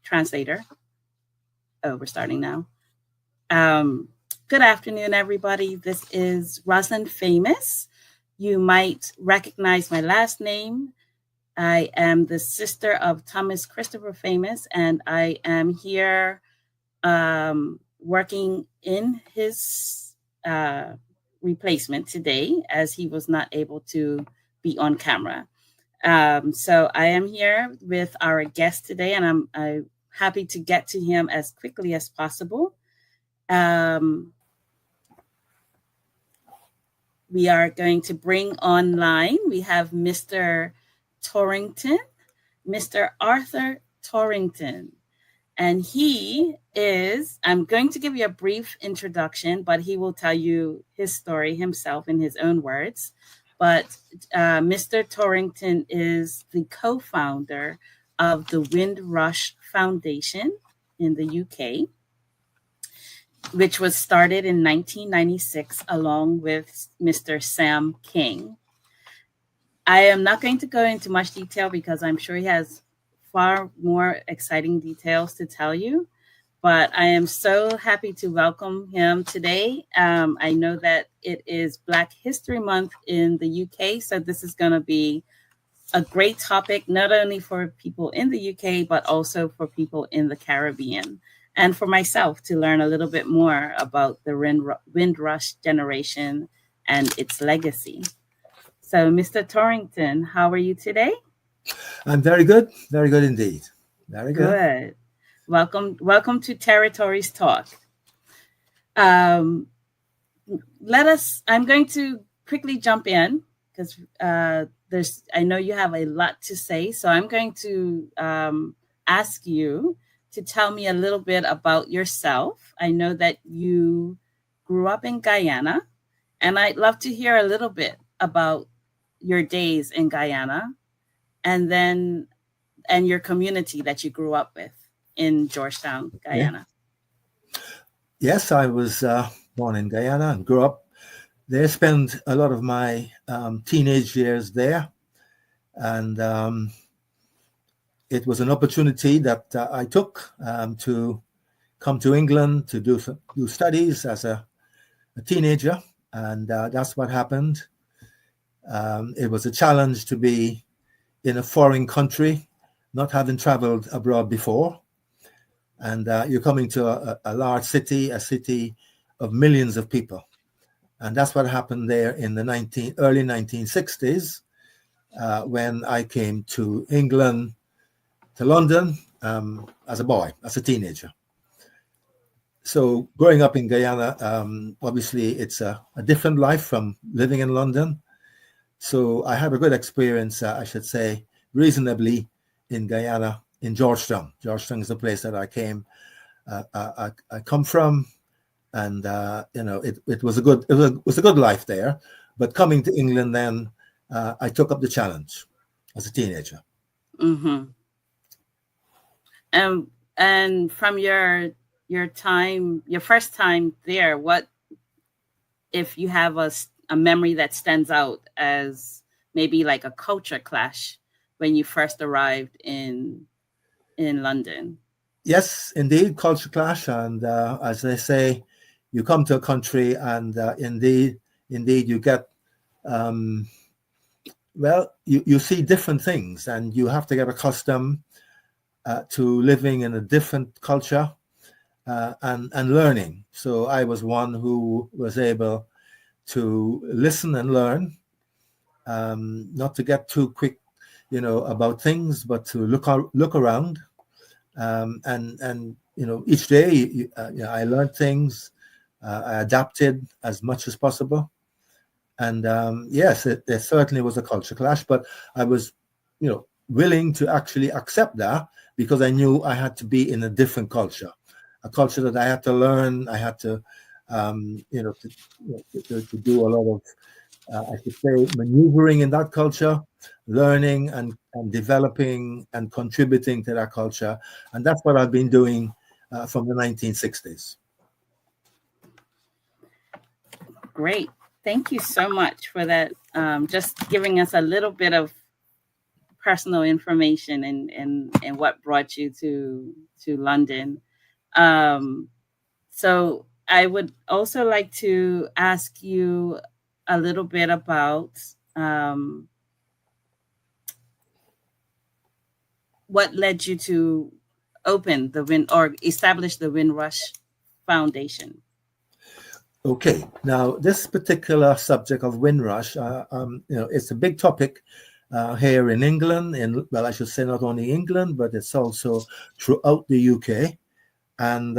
translator. Oh, we're starting now. Good afternoon, everybody. This is Rosalind Famous. You might recognize my last name. I am the sister of Thomas Christopher Famous, and I am here working in his replacement today as he was not able to be on camera. So I am here with our guest today, and I'm happy to get to him as quickly as possible. We are going to bring online, we have Mr. Torrington, Mr. Arthur Torrington. And he is, I'm going to give you a brief introduction, but he will tell you his story himself in his own words. But Mr. Torrington is the co-founder of the Windrush Foundation in the UK, which was started in 1996 along with Mr. Sam King. I am not going to go into much detail because I'm sure he has far more exciting details to tell you, but I am so happy to welcome him today. I know that it is Black History Month in the UK, so this is going to be a great topic, not only for people in the UK, but also for people in the Caribbean, and for myself to learn a little bit more about the Windrush generation and its legacy. So, Mr. Torrington, how are you today? I'm very good indeed. Very good. Welcome to Territories Talk. I'm going to quickly jump in because I know you have a lot to say. So I'm going to ask you to tell me a little bit about yourself. I know that you grew up in Guyana, and I'd love to hear a little bit about your days in Guyana and your community that you grew up with in Georgetown, Guyana. Yes, I was born in Guyana and grew up there, spent a lot of my teenage years there. And it was an opportunity that I took to come to England to do studies as a teenager. And that's what happened. It was a challenge to be in a foreign country, not having traveled abroad before. And you're coming to a large city, a city of millions of people. And that's what happened there in the early 1960s when I came to England, to London, as a boy, as a teenager. So growing up in Guyana, obviously it's a different life from living in London. So I had a good experience, I should say, reasonably in Guyana, in Georgetown. Georgetown is the place that I come from, and it was a good life there. But coming to England, then I took up the challenge as a teenager. Mm-hmm. And from your first time there, what if you have a memory that stands out as maybe like a culture clash when you first arrived in London? Yes, indeed, culture clash. And as they say, you come to a country and indeed you get, you see different things and you have to get accustomed to living in a different culture and learning. So I was one who was able to listen and learn, not to get too quick, about things, but to look around. And each day I learned things, I adapted as much as possible. And yes, there certainly was a culture clash, but I was, willing to actually accept that because I knew I had to be in a different culture, a culture that I had to learn. I had to, to do a lot of, I should say, maneuvering in that culture, learning and developing and contributing to that culture. And that's what I've been doing from the 1960s. Great. Thank you so much for that. Just giving us a little bit of personal information and what brought you to London. Um, so I would also like to ask you a little bit about um, what led you to open the Wind or establish the Windrush Foundation. Okay, now this particular subject of Windrush, it's a big topic here in England. Well, I should say not only England, but it's also throughout the UK. And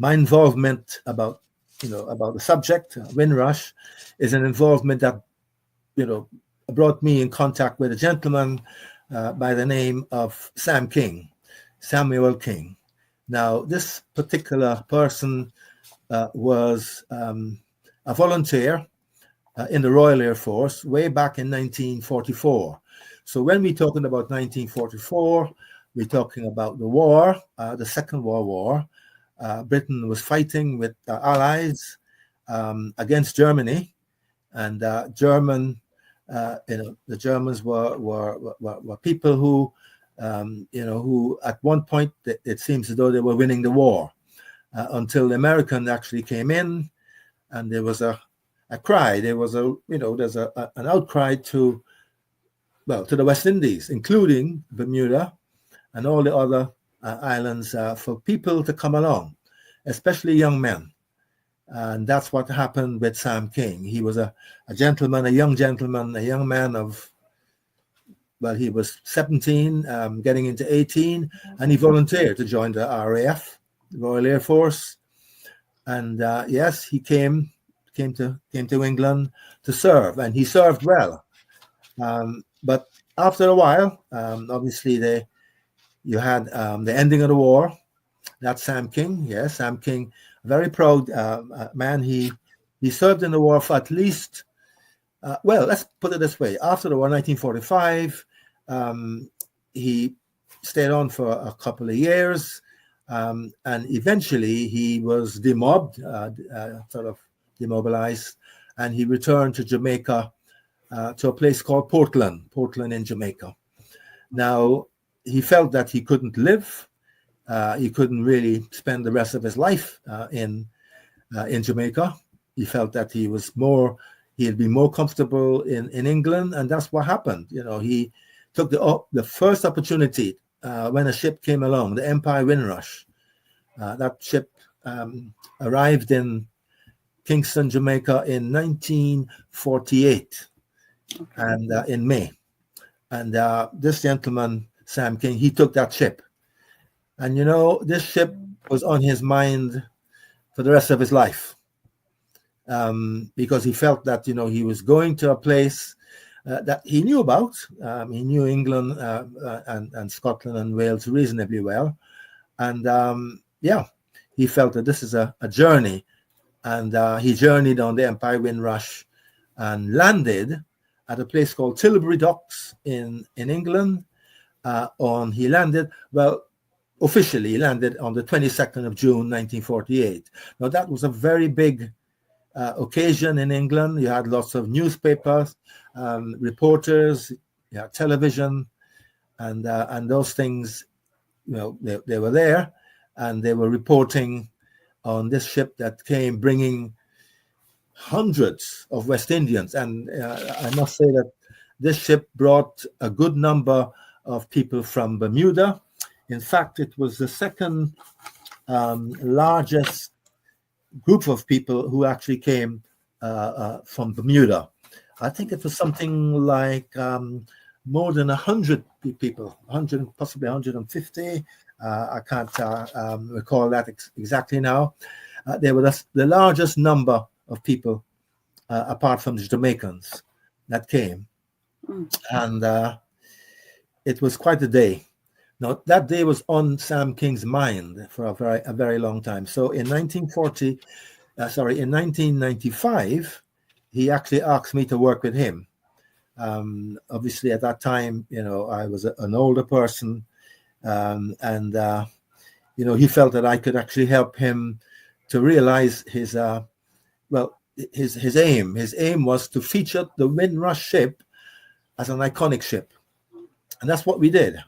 my involvement about the subject Windrush is an involvement that brought me in contact with a gentleman by the name of Samuel King. Now, this particular person was a volunteer in the Royal Air Force way back in 1944. So when we're talking about 1944, we're talking about the war, the Second World War. Britain was fighting with the Allies against Germany, and the Germans were people who, who at one point it seems as though they were winning the war. Until the Americans actually came in, and there was a cry. There was there's an outcry to the West Indies, including Bermuda and all the other islands, for people to come along, especially young men. And that's what happened with Sam King. He was a gentleman, a young gentleman, a young man of, he was 17, getting into 18, and he volunteered to join the RAF, the Royal Air Force. And yes, he came to England to serve, and he served well. But after a while, obviously you had the ending of the war. That's Sam King. Yes, Sam King, a very proud man. He served in the war for at least, let's put it this way. After the war, 1945, he stayed on for a couple of years. And eventually he was demobbed, sort of demobilized, and he returned to Jamaica, to a place called Portland in Jamaica. Now, he felt that he couldn't live. He couldn't really spend the rest of his life in Jamaica. He felt that he'd be more comfortable in England, and that's what happened. He took the first opportunity when a ship came along, the Empire Windrush. That ship arrived in Kingston, Jamaica in 1948, and in May. And this gentleman, Sam King, he took that ship. And this ship was on his mind for the rest of his life, because he felt that he was going to a place that he knew about. He knew England and Scotland and Wales reasonably well, and he felt that this is a journey, and he journeyed on the Empire Windrush and landed at a place called Tilbury Docks in England. Officially he landed on the 22nd of June 1948. Now that was a very big occasion in England. You had lots of newspapers, reporters, you had television, and those things, they were there, and they were reporting on this ship that came bringing hundreds of West Indians. And I must say that this ship brought a good number of people from Bermuda. In fact, it was the second largest group of people who actually came from Bermuda. I think it was something like more than 100 people, 100, possibly 150. I can't recall that exactly now. They were the largest number of people, apart from the Jamaicans, that came. And it was quite a day. Now, that day was on Sam King's mind for a very long time. So in 1995, he actually asked me to work with him. Obviously, at that time, I was an older person, and he felt that I could actually help him to realize his aim. His aim was to feature the Windrush ship as an iconic ship. And that's what we did.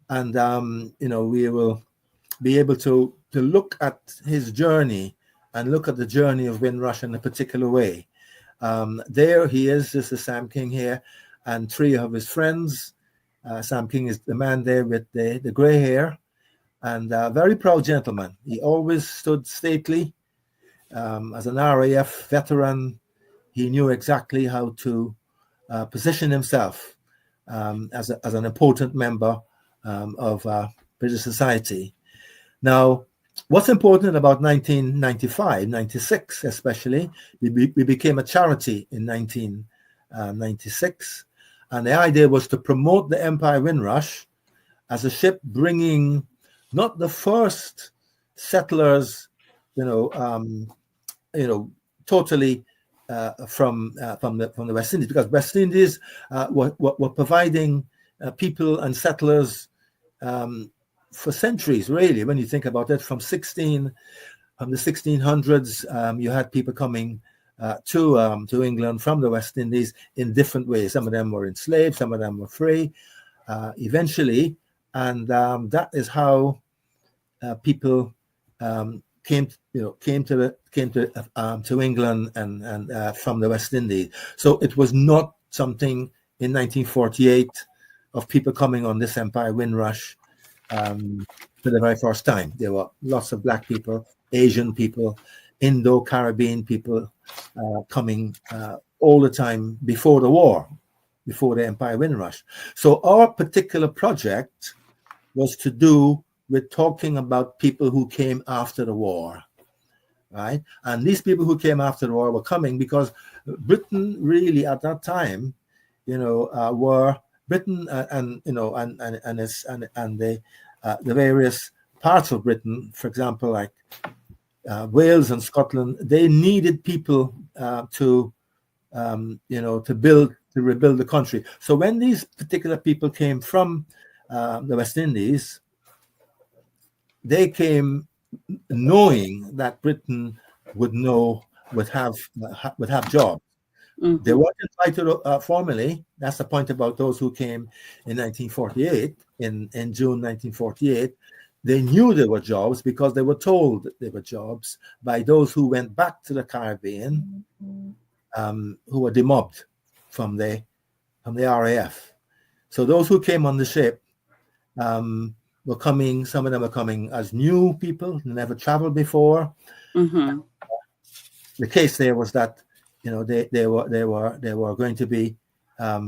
And, we will be able to look at his journey and look at the journey of Windrush in a particular way. There he is. This is Sam King here, and three of his friends. Sam King is the man there with the gray hair, and a very proud gentleman. He always stood stately. As an RAF veteran, he knew exactly how to position himself as an important member of British society. Now, what's important about 1995, 96 especially, we became a charity in 1996, and the idea was to promote the Empire Windrush as a ship bringing not the first settlers, totally from the West Indies, because West Indies were providing people and settlers for centuries, really. When you think about it, from the 1600s, you had people coming to England from the West Indies in different ways. Some of them were enslaved, some of them were free, eventually, and that is how people came to England and from the West Indies. So it was not something in 1948 of people coming on this Empire Windrush for the very first time. There were lots of black people, Asian people, Indo-Caribbean people coming all the time before the war, before the Empire Windrush. So our particular project was to do with talking about people who came after the war, right? And these people who came after the war were coming because Britain really at that time, were Britain and the various parts of Britain, for example, like Wales and Scotland, they needed people to rebuild the country. So when these particular people came from the West Indies, they came knowing that Britain would have jobs. Mm-hmm. They weren't invited formally. That's the point about those who came in 1948, in June 1948. They knew there were jobs because they were told that there were jobs by those who went back to the Caribbean, who were demobbed from the RAF. So those who came on the ship were coming. Some of them were coming as new people, never traveled before. Mm-hmm. The case there was that they were going to be, I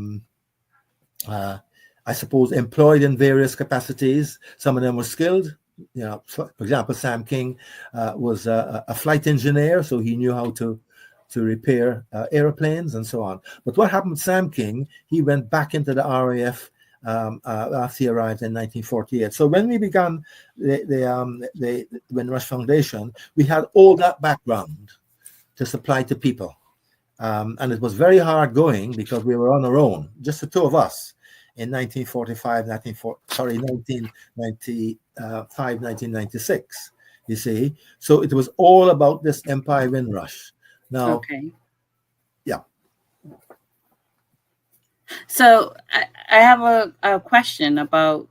suppose, employed in various capacities. Some of them were skilled. For example, Sam King was a flight engineer, so he knew how to repair airplanes and so on. But what happened with Sam King? He went back into the RAF after he arrived in 1948. So when we began the Windrush Foundation, we had all that background to supply to people. And it was very hard going because we were on our own, just the two of us in 1996, you see. So it was all about this Empire Windrush. Now, okay. Yeah. So I have a question about,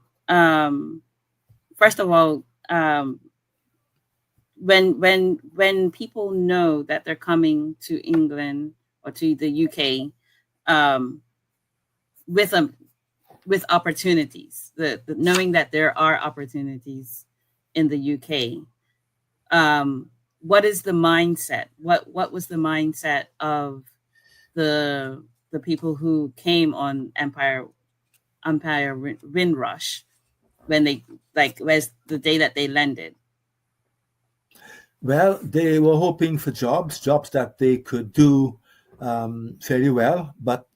first of all, when people know that they're coming to England or to the UK with opportunities, the knowing that there are opportunities in the UK, what is the mindset? What was the mindset of the people who came on Empire Windrush when they was the day that they landed? Well, they were hoping for jobs that they could do fairly well, but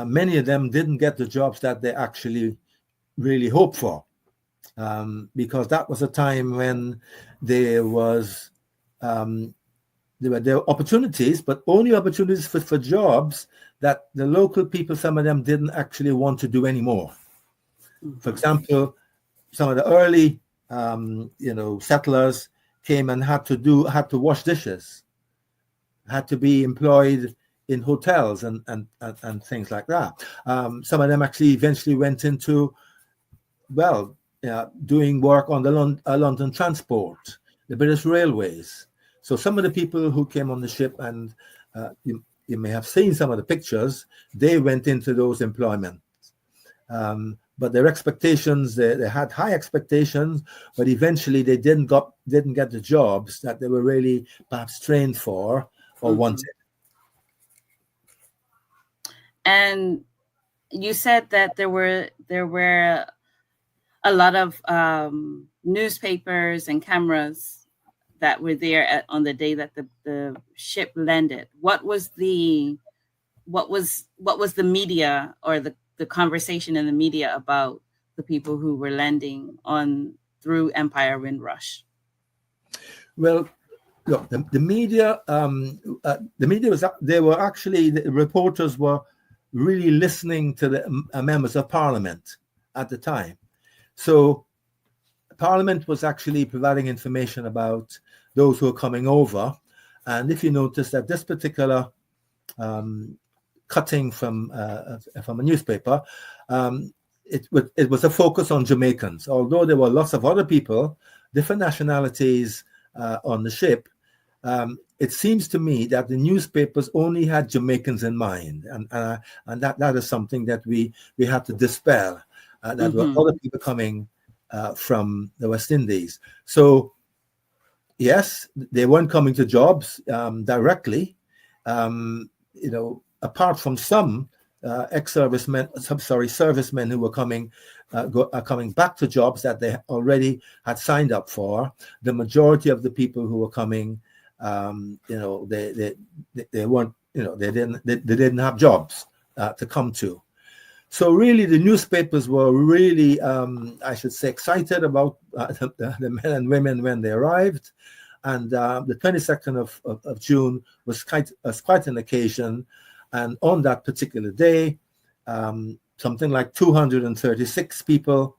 many of them didn't get the jobs that they actually really hoped for, because that was a time when there were opportunities, but only opportunities for jobs that the local people, some of them didn't actually want to do anymore. Mm-hmm. For example, some of the early settlers came and had to wash dishes, had to be employed in hotels and things like that. Some of them actually eventually went into, well, doing work on the London Transport, the British Railways. So some of the people who came on the ship, and you may have seen some of the pictures, they went into those employment. But their expectations, they had high expectations, but eventually they didn't get the jobs that they were really perhaps trained for or wanted. And you said that there were a lot of newspapers and cameras that were there on the day that the ship landed. What was the media, or the conversation in the media about the people who were landing through Empire Windrush? Well, look, the media was, they were actually, the reporters were really listening to the members of Parliament at the time. So Parliament was actually providing information about those who are coming over. And if you notice that this particular cutting from a newspaper, it was a focus on Jamaicans, although there were lots of other people, different nationalities on the ship. It seems to me that the newspapers only had Jamaicans in mind, and that is something that we had to dispel. That were other people coming from the West Indies. So yes, they weren't coming to jobs directly. Apart from some servicemen who were coming back to jobs that they already had signed up for. The majority of the people who were coming, they weren't, they didn't have jobs to come to. So really, the newspapers were really, I should say, excited about the men and women when they arrived. And the 22nd of June was quite an occasion. And on that particular day, something like 236 people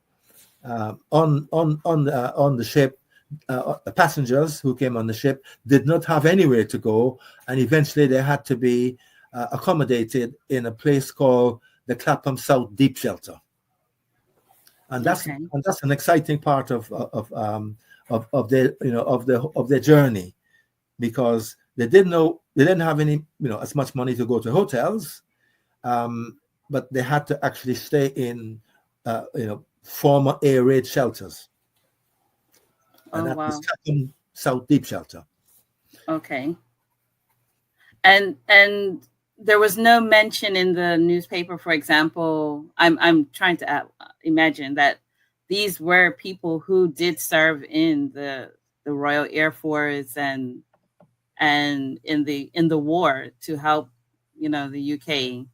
on the ship, passengers who came on the ship, did not have anywhere to go, and eventually they had to be accommodated in a place called the Clapham South Deep Shelter, and that's an exciting part of their journey, because they didn't have any as much money to go to hotels, but they had to actually stay in former air raid shelters, and that was Clapham South Deep Shelter. Okay, and there was no mention in the newspaper, for example. I'm trying to imagine that these were people who did serve in the Royal Air Force and in the war to help the UK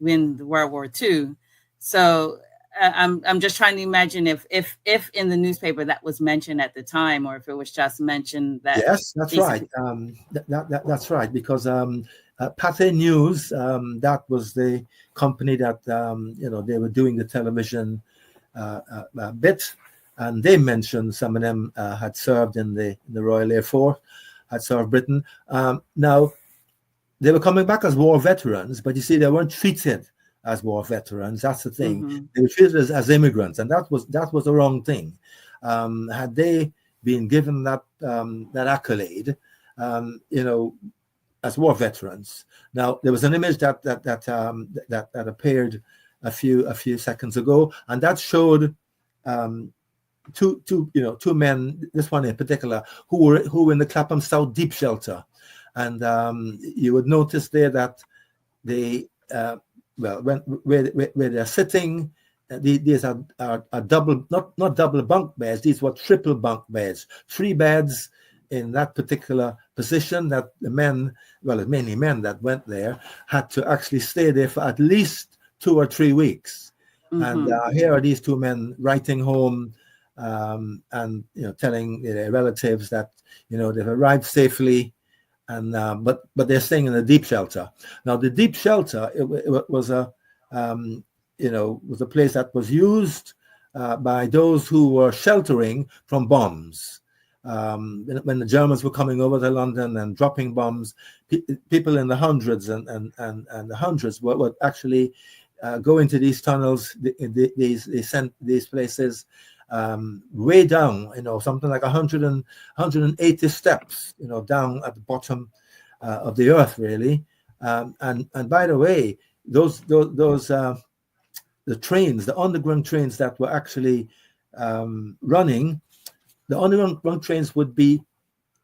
win the World War II. So I'm just trying to imagine if in the newspaper that was mentioned at the time, or if it was just mentioned that. Yes, that's right. That's right, because Pathé News, that was the company that they were doing the television bit, and they mentioned some of them had served in the Royal Air Force, had served Britain. Now they were coming back as war veterans, but you see, they weren't treated as war veterans. That's the thing. They were treated as immigrants, and that was the wrong thing. Had they been given that accolade, as war veterans. Now there was an image that appeared a few seconds ago, and that showed two men, this one in particular, who were in the Clapham South Deep Shelter, and you would notice there that they where they're sitting, these are double, not double bunk beds. These were triple bunk beds, 3 beds in that particular position, that the men, many men that went there, had to actually stay there for at least 2 or 3 weeks. And here are these 2 men writing home, and telling their relatives that they've arrived safely, and but they're staying in the deep shelter. Now the deep shelter, it was a was a place that was used by those who were sheltering from bombs. when the Germans were coming over to London and dropping bombs, people in the hundreds and the hundreds would actually go into these tunnels. They sent these places way down, something like 180 steps, down at the bottom of the earth, really. And by the way, those the trains, the underground trains that were actually running, the underground trains would be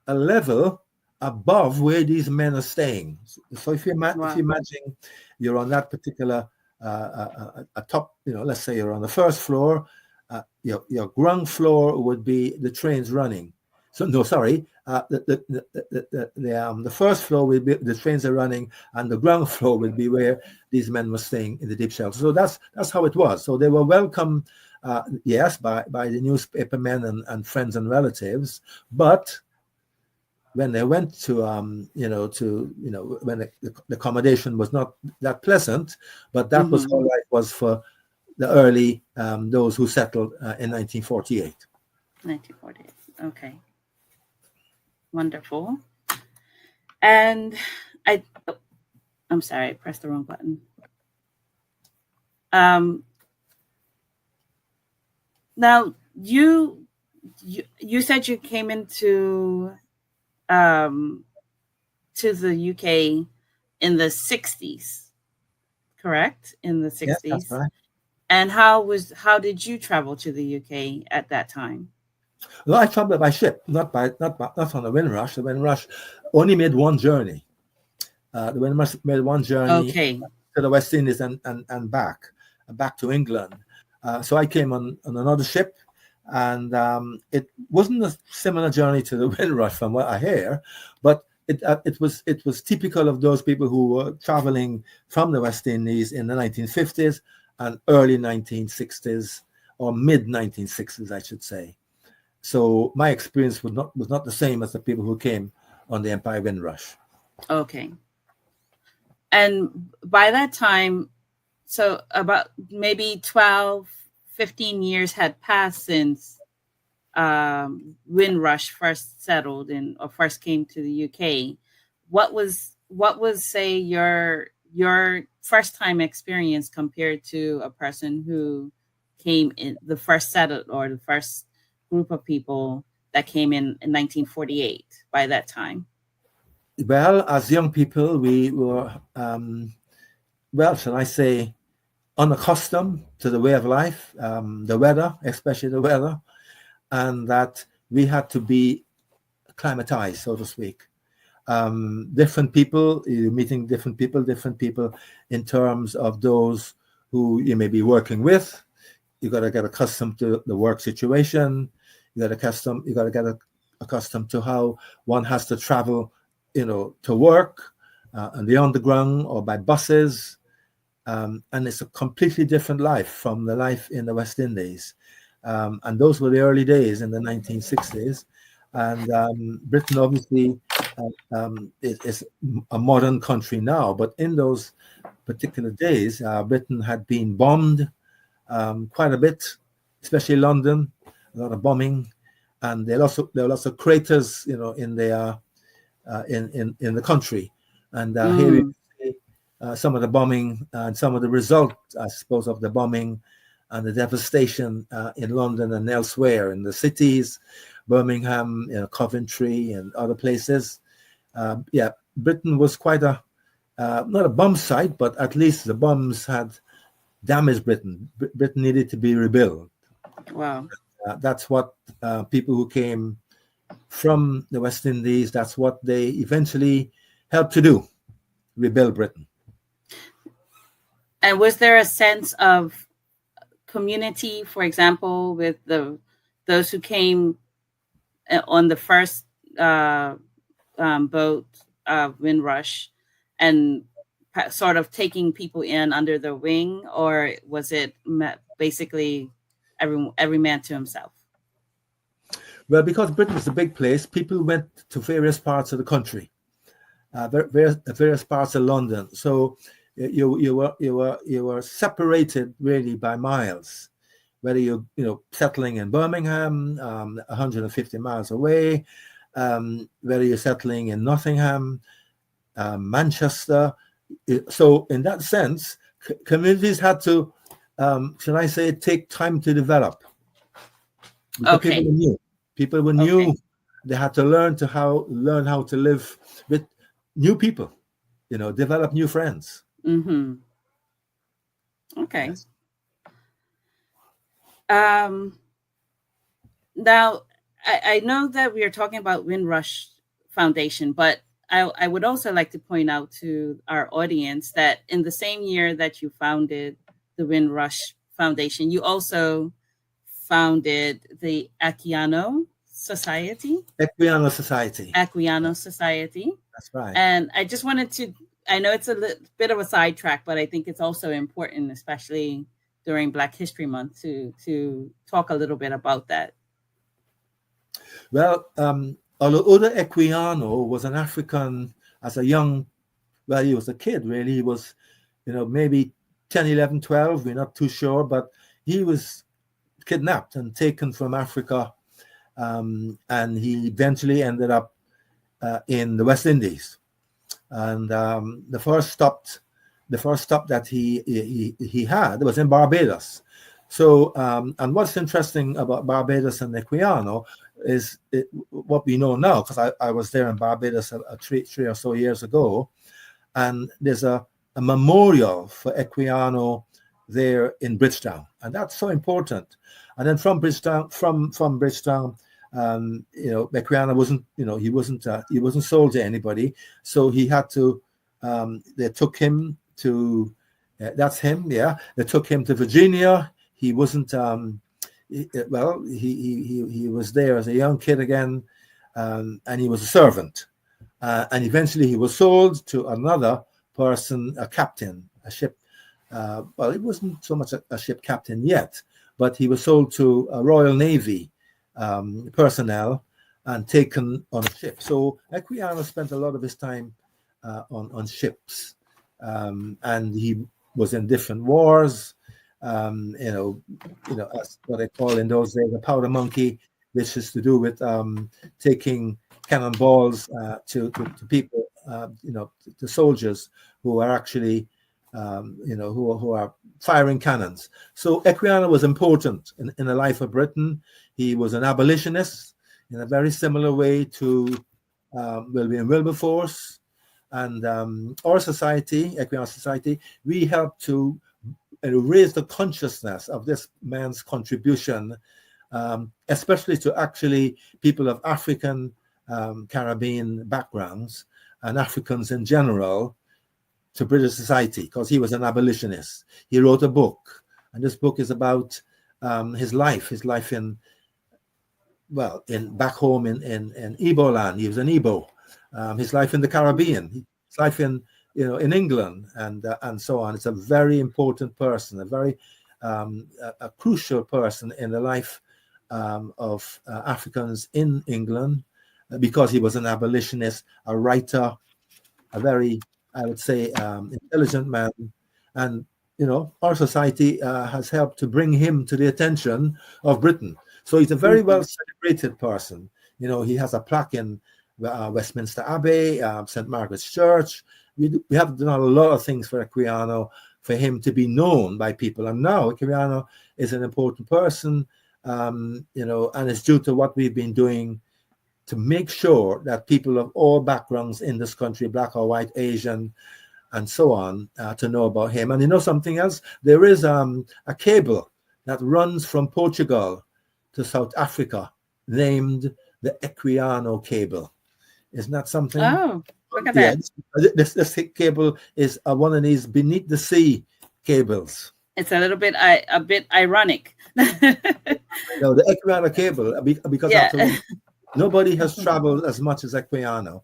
a level above where these men are staying. So if you imagine you're on that particular a top, let's say you're on the first floor, your ground floor would be the trains running. So no, sorry, the first floor will be the trains are running, and the ground floor will be where these men were staying in the deep shelter. So that's how it was. So they were welcome, yes, by the newspapermen and friends and relatives, but when they went to when the accommodation was not that pleasant, but that was how life was for the early those who settled in 1948. 1948. Okay. Wonderful. And I'm sorry, I pressed the wrong button. Now you said you came into to the UK in the 60s, correct? In the 60s. Yeah, that's right. And how did you travel to the UK at that time? Well, I traveled by ship, not on the Windrush. The Windrush only made one journey. The Windrush made one journey to the West Indies and back to England. So I came on another ship, and it wasn't a similar journey to the Windrush from what I hear, but it was typical of those people who were traveling from the West Indies in the 1950s and early 1960s, or mid 1960s, I should say. So my experience was not the same as the people who came on the Empire Windrush. Okay. And by that time, so about maybe 12, 15 years had passed since Windrush first settled or first came to the UK. What was say your first time experience compared to a person who came in the first settled, or the first group of people that came in 1948 by that time? Well, as young people, we were, shall I say, unaccustomed to the way of life, the weather, especially the weather, and that we had to be acclimatized, so to speak. Different people, you're meeting different people in terms of those who you may be working with. You got to get accustomed to the work situation. You got to get accustomed to how one has to travel, to work on the underground or by buses. And it's a completely different life from the life in the West Indies. And those were the early days in the 1960s. And Britain obviously is a modern country now, but in those particular days, Britain had been bombed quite a bit, especially London, a lot of bombing, and there were lots of craters, in the country. And here we see some of the bombing and some of the results, I suppose, of the bombing and the devastation in London and elsewhere in the cities, Birmingham, Coventry, and other places. Britain was quite not a bomb site, but at least the bombs had damaged Britain. Britain needed to be rebuilt. Wow. That's what people who came from the West Indies, that's what they eventually helped to do, rebuild Britain. And was there a sense of community, for example, with those who came on the first boat, Windrush, and sort of taking people in under their wing, or was it basically every man to himself? Well, because Britain is a big place, people went to various parts of the country, various parts of London. So you were separated really by miles. whether you're settling in Birmingham, 150 miles away, whether you're settling in Nottingham, Manchester. So in that sense, communities had to, should I say, take time to develop. Because Okay. people were new. They had to learn how to live with new people, develop new friends. Mm-hmm. Okay. Yes. Now, I know that we are talking about Windrush Foundation, but I would also like to point out to our audience that in the same year that you founded the Windrush Foundation, you also founded the Aquiano Society. Equiano Society. Aquiano Society. That's right. And I just wanted to, I know it's a bit of a sidetrack, but I think it's also important, especially during Black History Month, to talk a little bit about that. Well, although Equiano was an African as a young, well, he was a kid, really. He was, maybe 10, 11, 12. We're not too sure, but he was kidnapped and taken from Africa. And he eventually ended up in the West Indies. And the first stop that he had was in Barbados. So, and what's interesting about Barbados and Equiano is what we know now, because I was there in Barbados three or so years ago, and there's a memorial for Equiano there in Bridgetown, and that's so important. And then from Bridgetown, Equiano he wasn't sold to anybody, so he had to. They took him to. That's him, yeah. They took him to Virginia. He wasn't. He was there as a young kid again, and he was a servant. And eventually he was sold to another person, a captain, a ship. Well, it wasn't so much a ship captain yet, but he was sold to a Royal Navy personnel and taken on a ship. So Equiano spent a lot of his time on ships, and he was in different wars. As what I call in those days a powder monkey, which is to do with taking cannonballs to people, to soldiers who are actually, who are firing cannons. So Equiano was important in the life of Britain. He was an abolitionist in a very similar way to William Wilberforce. And our society, Equiano Society, we helped to raise the consciousness of this man's contribution, especially to actually people of African, Caribbean backgrounds and Africans in general, to British society, because he was an abolitionist. He wrote a book, and this book is about his life in back home in Igbo land. He was an Igbo. His life in the Caribbean, his life in England, and so on. It's a very important person, a very a crucial person in the life of Africans in England, because he was an abolitionist, a writer, a very, I would say, intelligent man. And our society has helped to bring him to the attention of Britain. So he's a very well celebrated person. He has a plaque in Westminster Abbey, St. Margaret's Church. We have done a lot of things for Equiano, for him to be known by people. And now Equiano is an important person, and it's due to what we've been doing to make sure that people of all backgrounds in this country, Black or white, Asian, and so on, to know about him. And something else? There is a cable that runs from Portugal to South Africa named the Equiano cable. Isn't that something? Oh, look at that. This cable is one of these beneath the sea cables. It's a little bit ironic. No, the Equiano cable, because nobody has traveled as much as Equiano,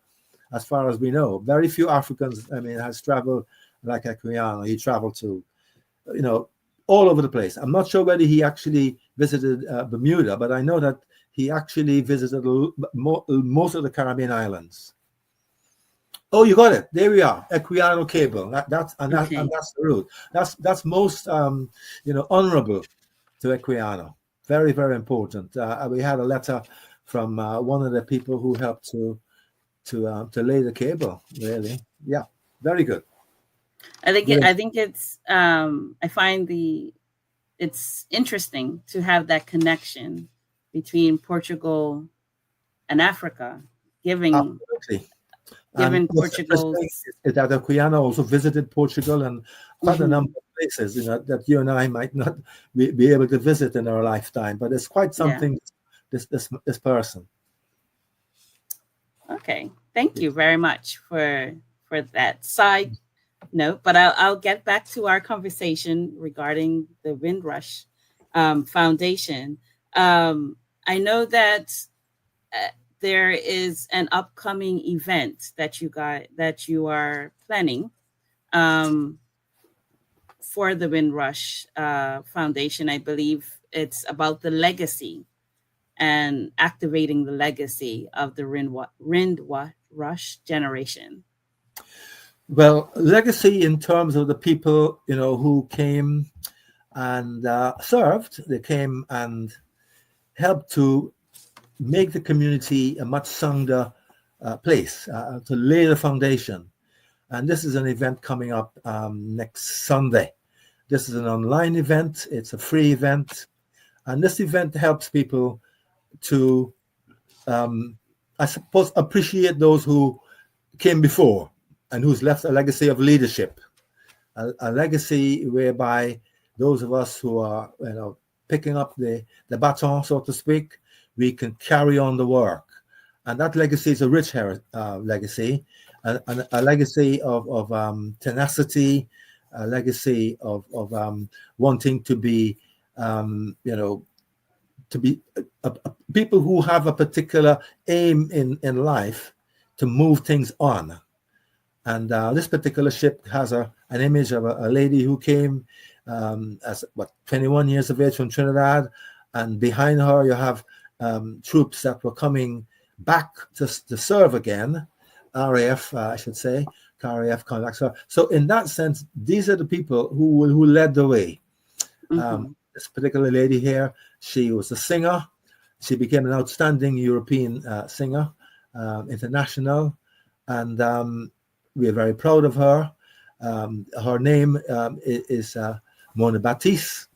as far as we know. Very few Africans, has traveled like Equiano. He traveled to, all over the place. I'm not sure whether he actually visited Bermuda, but I know that he actually visited most of the Caribbean islands. Oh, you got it. There we are. Equiano cable. That's the route. That's most honorable to Equiano. Very, very important. We had a letter from one of the people who helped to lay the cable. Really, yeah, very good. Good. I think it's I find it's interesting to have that connection between Portugal and Africa, giving Absolutely. And given what's interesting Portugal's is that Equiano also visited Portugal and quite a hmm number of places, that you and I might not be able to visit in our lifetime. But it's quite yeah. something. This person. Okay. Thank you very much for that side note. But I'll get back to our conversation regarding the Windrush Foundation. I know that uh, there is an upcoming event that you are planning um, for the Windrush Foundation. I believe it's about the legacy and activating the legacy of the Windrush generation. Well, legacy in terms of the people who came and served. They came and helped to make the community a much sounder place, to lay the foundation. And this is an event coming up next Sunday. This is an online event. It's a free event. And this event helps people to, I suppose, appreciate those who came before and who's left a legacy of leadership, a legacy whereby those of us who are, picking up the baton, so to speak, we can carry on the work. And that legacy is a rich legacy, a legacy of tenacity, a legacy of wanting to be, to be people who have a particular aim in life to move things on. And this particular ship has an image of a lady who came as 21 years of age from Trinidad, and behind her you have troops that were coming back to serve again, RAF, I should say, RAF contracts. So in that sense, these are the people who led the way. Mm-hmm. This particular lady here, she was a singer. She became an outstanding European singer, international, and we are very proud of her. Her name is Mona Baptiste,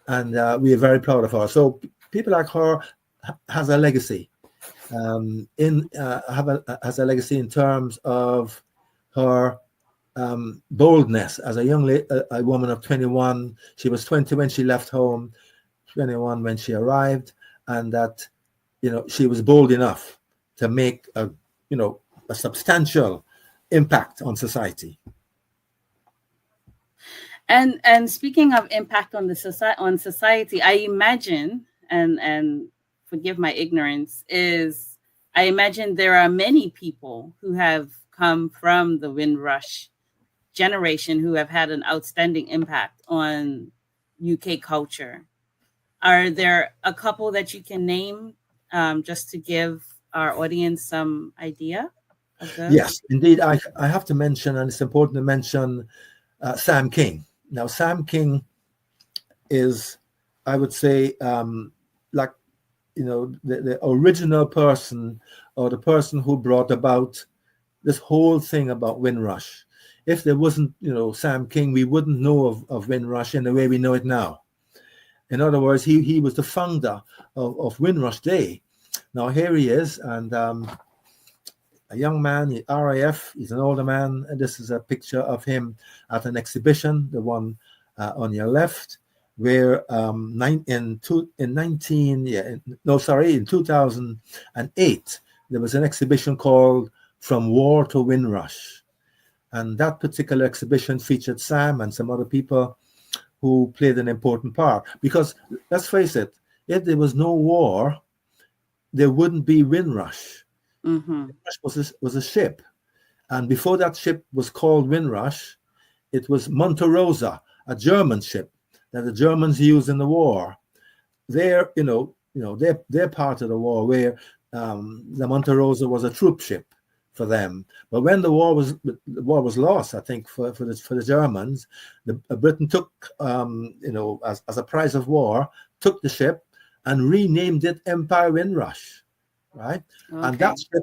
and we are very proud of her. So people like her has a legacy. Has a legacy in terms of her boldness as a young a woman of 21. She was 20 when she left home, 21 when she arrived, and that she was bold enough to make a substantial impact on society. And speaking of impact on society, I imagine, and forgive my ignorance, is I imagine there are many people who have come from the Windrush generation who have had an outstanding impact on UK culture. Are there a couple that you can name, just to give our audience some idea of those? Yes, indeed. I have to mention, and it's important to mention, Sam King. Now, Sam King is, I would say, like, the original person, or the person who brought about this whole thing about Windrush. If there wasn't, Sam King, we wouldn't know of Windrush in the way we know it now. In other words, he was the founder of Windrush Day. Now here he is, and a young man, RAF, he's an older man, and this is a picture of him at an exhibition, the one on your left, where in 2008, there was an exhibition called From War to Windrush. And that particular exhibition featured Sam and some other people who played an important part. Because let's face it, if there was no war, there wouldn't be Windrush. Mm-hmm. Windrush was a ship. And before that ship was called Windrush, it was Monte Rosa, a German ship that the Germans used in the war. They're part of the war, where the Monte Rosa was a troop ship for them. But when the war was lost, I think for the Germans, Britain took as a prize of war took the ship and renamed it Empire Windrush, right? And that Okay. ship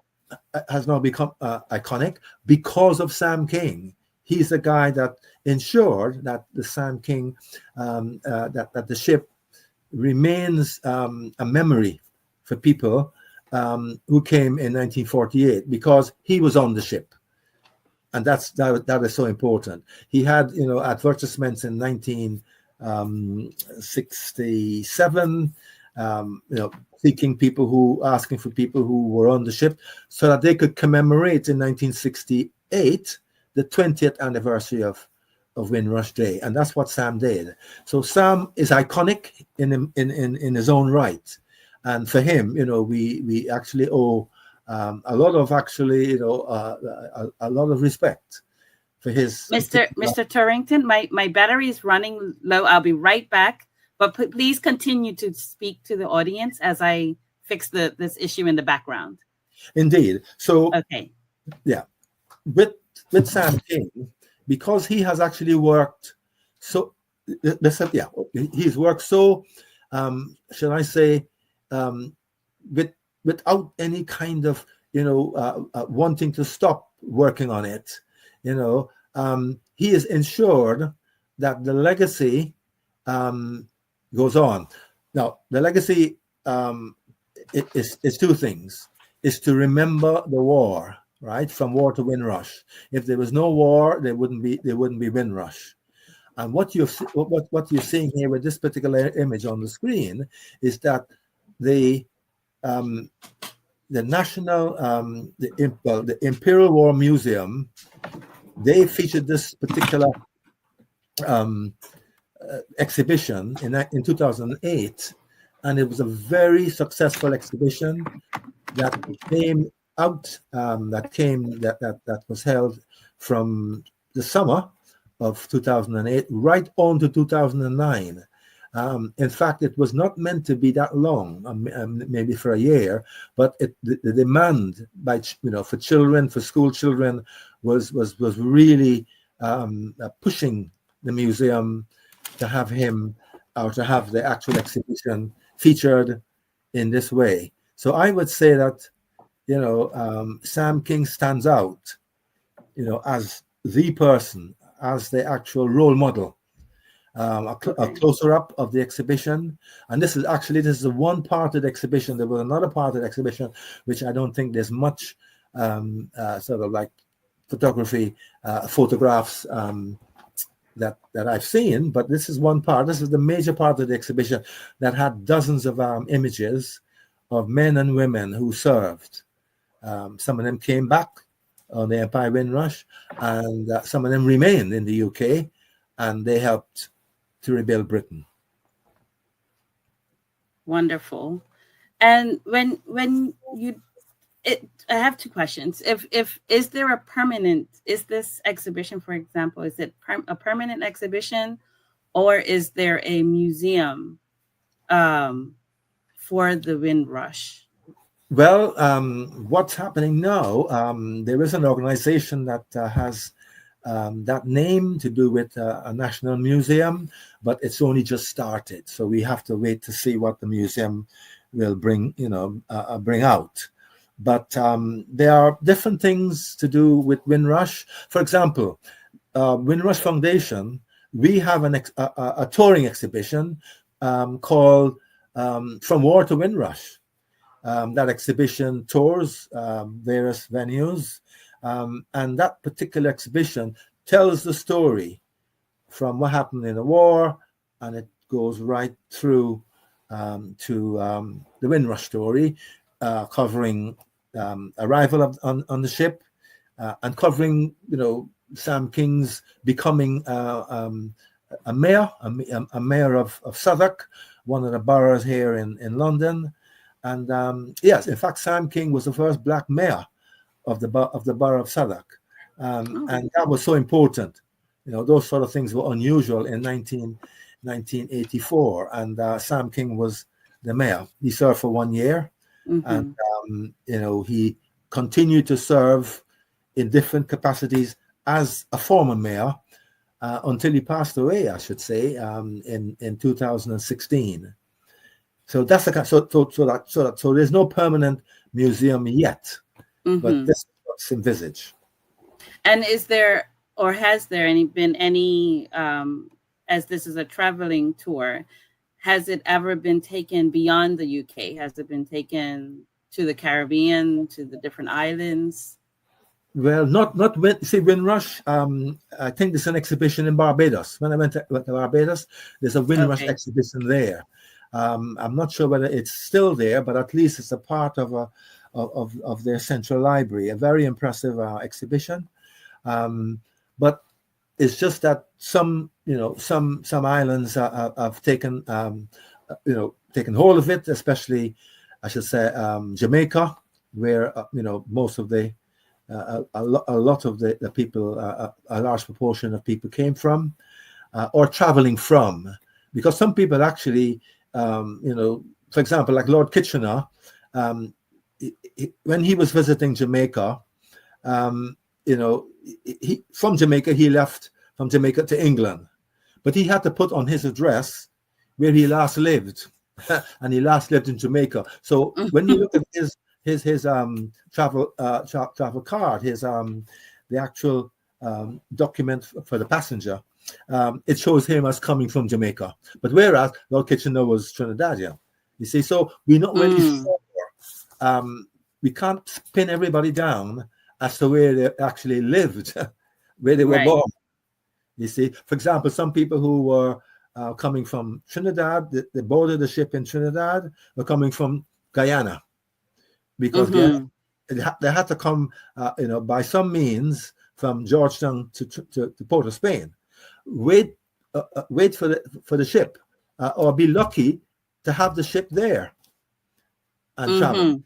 has now become iconic because of Sam King. He's the guy that ensured that the Sam King, that the ship remains a memory for people who came in 1948 because he was on the ship. And that is so important. He had, advertisements in 1967, asking for people who were on the ship so that they could commemorate in 1968 the 20th anniversary of Windrush Day, and that's what Sam did. So Sam is iconic in his own right, and for him, we actually owe a lot of a lot of respect for his Mr. Turrington, my battery is running low. I'll be right back. But please continue to speak to the audience as I fix this issue in the background. Indeed. So okay. Yeah, with Sam King, because he has actually worked so. He's worked so. Shall I say, without any kind of wanting to stop working on it. He has ensured that the legacy goes on. Now, the legacy is two things: is to remember the war, right, from war to Windrush. If there was no war, there wouldn't be Windrush. And what you're seeing here with this particular image on the screen is that the national the Imperial War Museum, they featured this particular exhibition in 2008, and it was a very successful exhibition that came out that was held from the summer of 2008 right on to 2009. In fact, it was not meant to be that long, maybe for a year, but the demand for children, for school children, was really pushing the museum to have him, or to have the actual exhibition featured in this way. So I would say that Sam King stands out, as the person, as the actual role model. A closer up of the exhibition, and this is the one part of the exhibition. There was another part of the exhibition which I don't think there's much sort of like photographs that I've seen, but this is one part. This is the major part of the exhibition that had dozens of images of men and women who served. Some of them came back on the Empire Windrush, and some of them remained in the UK, and they helped to rebuild Britain. Wonderful. And when I have two questions. Is this exhibition, for example, is it a permanent exhibition, or is there a museum for the Windrush? Well, what's happening now? There is an organization that has that name to do with a national museum, but it's only just started. So we have to wait to see what the museum will bring out. But there are different things to do with Windrush. For example, Windrush Foundation, we have a touring exhibition called From War to Windrush. That exhibition tours various venues. And that particular exhibition tells the story from what happened in the war, and it goes right through to the Windrush story, covering arrival on the ship, and covering Sam King's becoming a mayor of Southwark, one of the boroughs here in London. And yes, in fact, Sam King was the first black mayor of the borough of Southwark, and that was so important. Those sort of things were unusual in 1984, and Sam King was the mayor. He served for 1 year, and he continued to serve in different capacities as a former mayor until he passed away, I should say, in 2016. So that's the so there's no permanent museum yet, but this is what's envisaged. And is there, or has there been any, as this is a traveling tour, has it ever been taken beyond the UK? Has it been taken to the Caribbean, to the different islands? Well, not when see Windrush. I think there's an exhibition in Barbados. When I went to Barbados, there's a Windrush Okay. exhibition there. I'm not sure whether it's still there, but at least it's a part of of their central library. A very impressive exhibition. But it's just that some islands have taken taken hold of it, especially I should say Jamaica, where most of the a lot of the people, a large proportion of people came from or traveling from, because some people actually, for example, like Lord Kitchener, when he was visiting Jamaica, from Jamaica, he left from Jamaica to England, but he had to put on his address where he last lived, and he last lived in Jamaica. So when you look at his travel card, the actual document for the passenger, it shows him as coming from Jamaica. But whereas Lord Kitchener was Trinidadian, you see, so we're not really sure. We can't pin everybody down as to where they actually lived, where they were born. You see, for example, some people who were coming from Trinidad, they boarded the ship in Trinidad, were coming from Guyana, because they had to come, by some means from Georgetown to Port of Spain, wait for the ship, or be lucky to have the ship there and travel.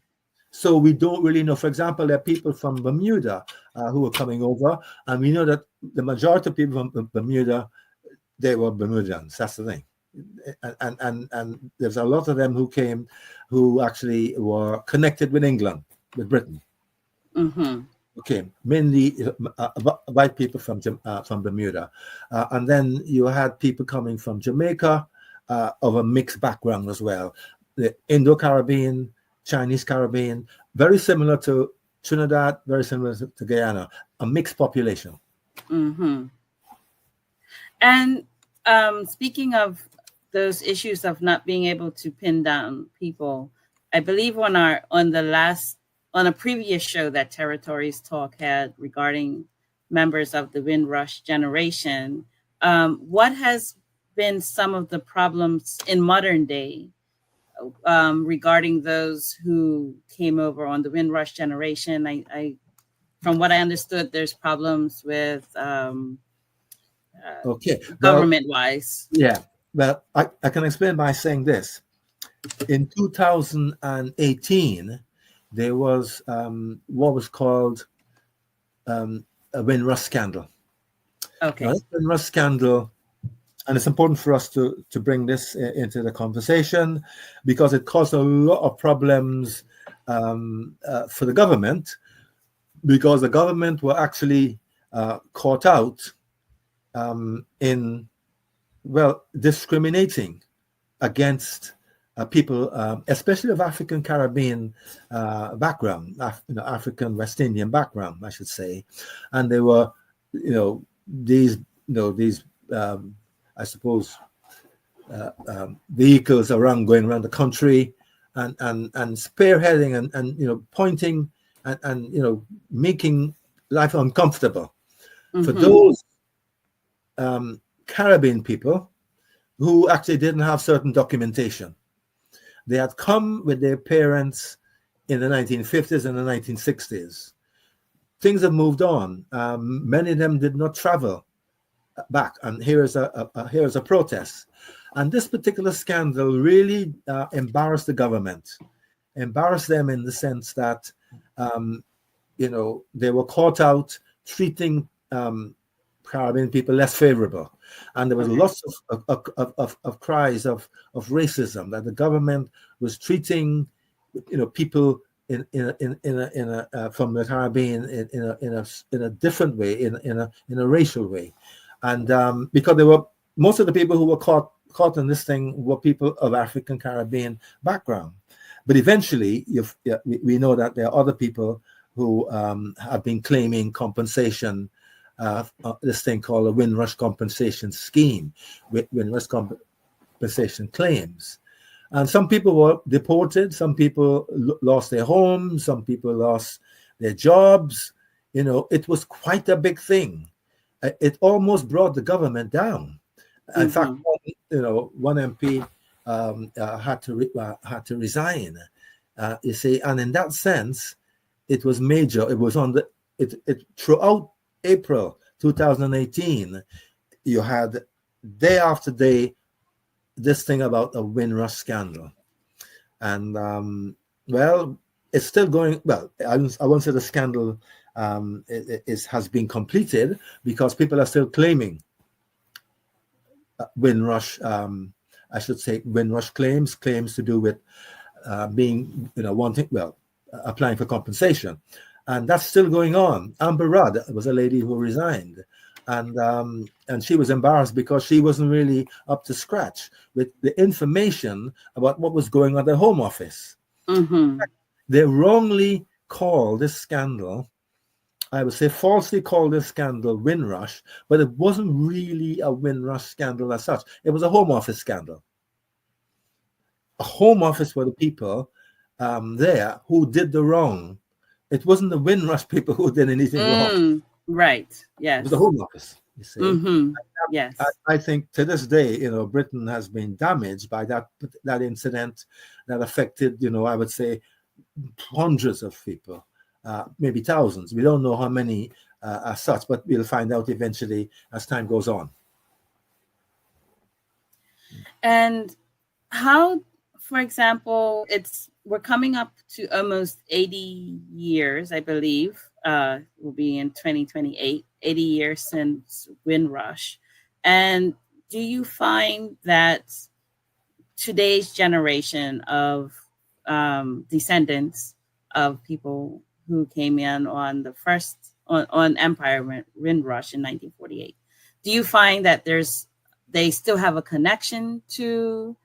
So we don't really know. For example, there are people from Bermuda who are coming over, and we know that the majority of people from Bermuda, they were Bermudians. That's the thing. And there's a lot of them who came, who actually were connected with England, with Britain. Okay, mainly white people from Bermuda, and then you had people coming from Jamaica, of a mixed background as well. The Indo-Caribbean, Chinese Caribbean, very similar to Trinidad, very similar to Guyana, a mixed population. And speaking of those issues of not being able to pin down people, I believe on a previous show that Territories Talk had regarding members of the Windrush generation, what has been some of the problems in modern day regarding those who came over on the Windrush generation? I from what I understood, there's problems with government-wise. Yeah, well, I can explain by saying this. In 2018, there was what was called a Windrush scandal. Okay. Now, this Windrush scandal, and it's important for us to bring this into the conversation, because it caused a lot of problems for the government, because the government were actually caught out in, discriminating against people, especially of African Caribbean background, African West Indian background, I should say, and they were, these I suppose vehicles going around the country and spearheading and pointing and making life uncomfortable for those Caribbean people who actually didn't have certain documentation. They had come with their parents in the 1950s and the 1960s. Things have moved on. Many of them did not travel back, and here's a protest. And this particular scandal really embarrassed the government, embarrassed them in the sense that they were caught out treating Caribbean people less favorable, and there was lots of cries of racism, that the government was treating people in a from the Caribbean in a different way, in a racial way, and because most of the people who were caught caught in this thing were people of African Caribbean background. But eventually, we know that there are other people who have been claiming compensation, this thing called a Windrush compensation scheme, Windrush compensation claims. And some people were deported, some people lost their homes, some people lost their jobs. It was quite a big thing. It almost brought the government down. In fact, one MP had to resign. You see, and in that sense, it was major. It was on it throughout April 2018. You had day after day this thing about a Windrush scandal, and well, it's still going. Well, I won't say the scandal has been completed, because people are still claiming Windrush. I should say Windrush claims to do with being, wanting, applying for compensation, and that's still going on. Amber Rudd was a lady who resigned, and she was embarrassed because she wasn't really up to scratch with the information about what was going on at the Home Office. Mm-hmm. They wrongly called this scandal, I would say falsely called this scandal, Windrush, but it wasn't really a Windrush scandal as such. It was a Home Office scandal. A Home Office were the people there who did the wrong. It wasn't the Windrush people who did anything wrong. Right. It was Yes. the Home Office, you see. Mm-hmm. Yes. I think to this day, Britain has been damaged by that incident that affected, I would say, hundreds of people, maybe thousands. We don't know how many as such, but we'll find out eventually as time goes on. And how, for example, we're coming up to almost 80 years, I believe, will be in 2028, 80 years since Windrush. And do you find that today's generation of descendants of people who came in on the first, on Empire Windrush in 1948, do you find that they still have a connection to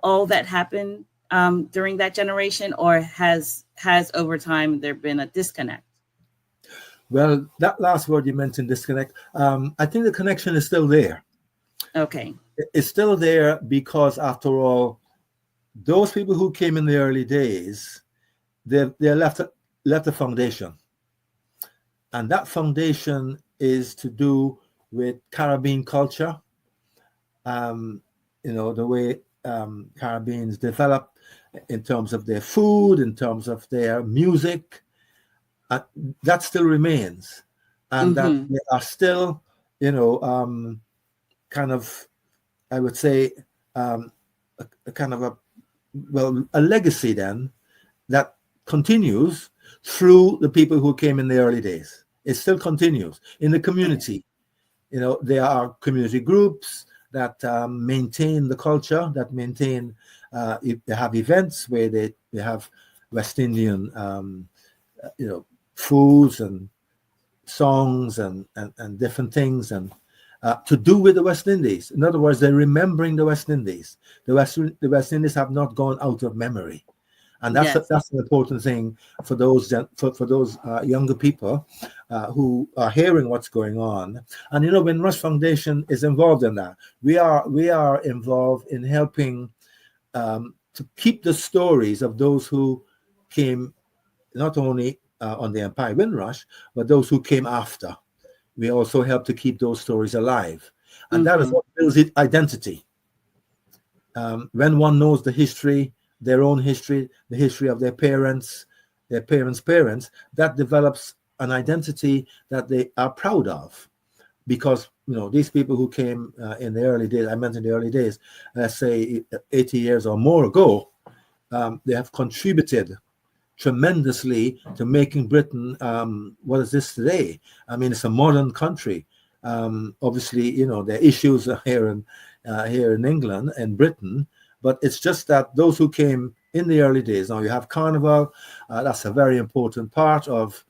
all that happened during that generation, or has over time there been a disconnect? Well, that last word you mentioned, disconnect, I think the connection is still there. Okay. It's still there because, after all, those people who came in the early days, they left a foundation. And that foundation is to do with Caribbean culture, the way Caribbeans develop in terms of their food, in terms of their music. That still remains, and that they are still, kind of, I would say, a kind of a legacy then that continues through the people who came in the early days. It still continues in the community. There are community groups that maintain the culture, that maintain. They have events where they have West Indian, foods and songs and different things, and to do with the West Indies. In other words, they're remembering the West Indies. The West Indies have not gone out of memory, and that's an important thing for those younger people who are hearing what's going on. And Windrush Foundation is involved in that. We are involved in helping to keep the stories of those who came not only on the Empire Windrush, but those who came after. We also help to keep those stories alive. And that is what builds its identity. When one knows the history, their own history, the history of their parents' parents, that develops an identity that they are proud of. Because, these people who came in the early days, I mentioned the early days, let's say 80 years or more ago, they have contributed tremendously to making Britain what is this today. I mean, it's a modern country. Obviously, there are issues here in England and Britain, but it's just that those who came in the early days. Now you have Carnival. That's a very important part of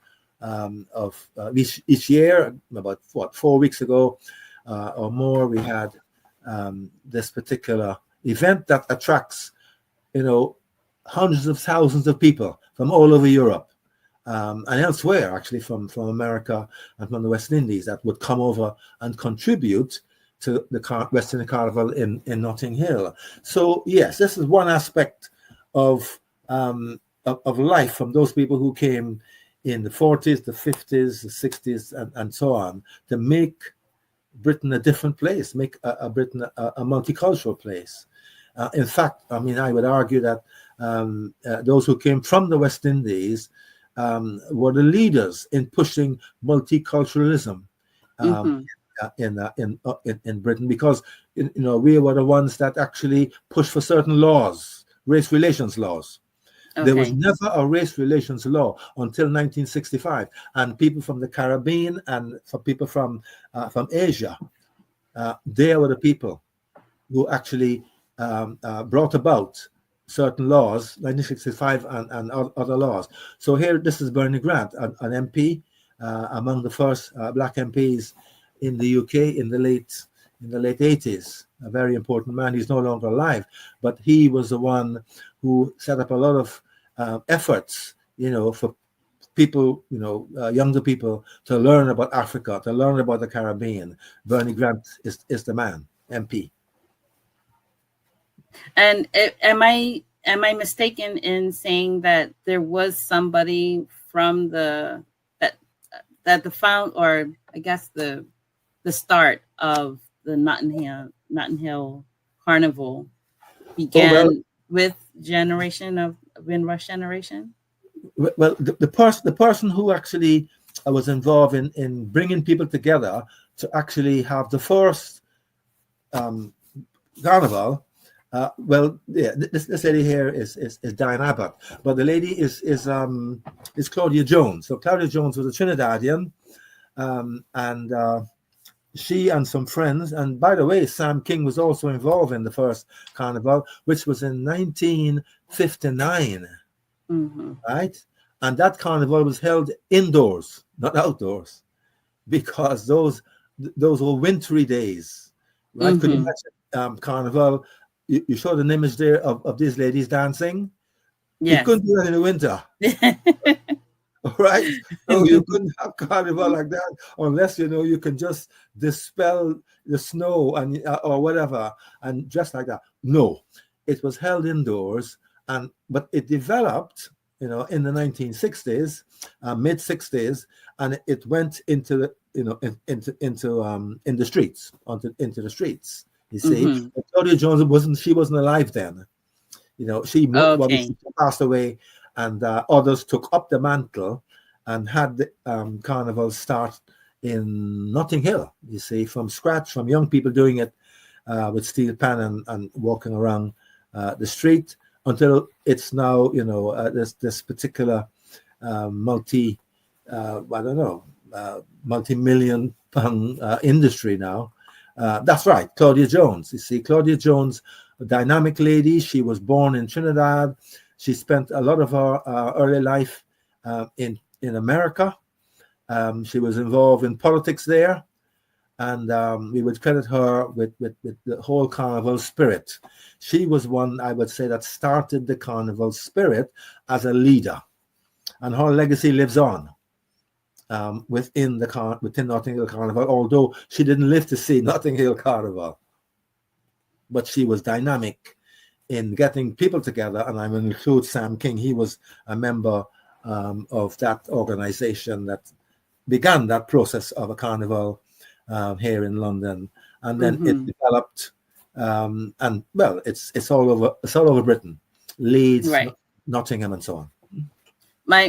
each year. About 4 weeks ago or more, we had this particular event that attracts, hundreds of thousands of people from all over Europe, and elsewhere, actually from America and from the West Indies, that would come over and contribute to the Western Carnival in Notting Hill. So yes, this is one aspect of life from those people who came in the 40s, the 50s, the 60s, and so on, to make Britain a different place, make Britain a multicultural place. In fact, I mean, I would argue that those who came from the West Indies were the leaders in pushing multiculturalism in Britain, because we were the ones that actually pushed for certain laws, race relations laws. Okay. There was never a race relations law until 1965, and people from the Caribbean and for people from Asia, they were the people who actually brought about certain laws, 1965 and other laws. So here, this is Bernie Grant, an MP, among the first black MPs in the UK in the late 80s. A very important man. He's no longer alive, but he was the one who set up a lot of efforts, for people, younger people, to learn about Africa, to learn about the Caribbean. Bernie Grant is the man, MP. And am I mistaken in saying that there was somebody from the start of the Notting Hill Carnival began with generation of Windrush generation? Well, the person who actually was involved in bringing people together to actually have the first carnival. This lady here is Diane Abbott, but the lady is Claudia Jones. So Claudia Jones was a Trinidadian, and she and some friends, and by the way, Sam King was also involved in the first carnival, which was in 1959, right? And that carnival was held indoors, not outdoors, because those were wintry days, right? Could you imagine carnival? You showed an image there of these ladies dancing. Yes. You couldn't do that in the winter. Right? So you couldn't have carnival like that unless you can just dispel the snow and or whatever and dress like that. No, it was held indoors, but it developed, in the 1960s, mid 60s, and it went into the in the streets, into the streets. You see, Claudia Jones she wasn't alive then. She passed away. And others took up the mantle and had the carnival start in Notting Hill, you see, from scratch, from young people doing it with steel pan and walking around the street, until it's now, this particular multi-million pound industry now. That's right, Claudia Jones. You see, Claudia Jones, a dynamic lady. She was born in Trinidad. She spent a lot of her early life in America. She was involved in politics there, and we would credit her with the whole carnival spirit. She was one, I would say, that started the carnival spirit as a leader, and her legacy lives on within Notting Hill Carnival. Although she didn't live to see Notting Hill Carnival, but she was dynamic in getting people together, and I will include Sam King. He was a member of that organization that began that process of a carnival here in London, and then it developed, and well, it's all over Britain, Leeds, right. Nottingham, and so on. My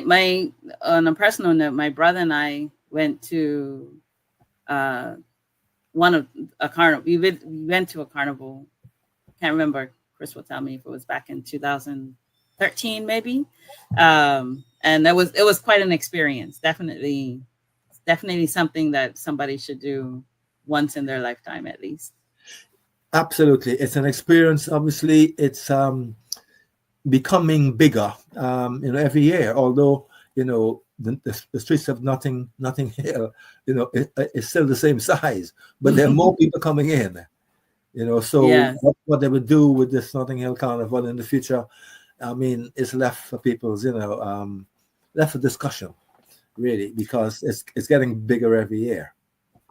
on a personal note, my brother and I went to a carnival. We went to a carnival. Can't remember. Chris will tell me if it was back in 2013, maybe. And it was quite an experience. Definitely something that somebody should do once in their lifetime, at least. Absolutely. It's an experience. Obviously, it's becoming bigger, every year. Although, the streets of Notting Hill, it's still the same size, but there are more people coming in. So Yes. what they would do with this Notting Hill Carnival in the future, I mean, is left for people's, left for discussion, really, because it's getting bigger every year.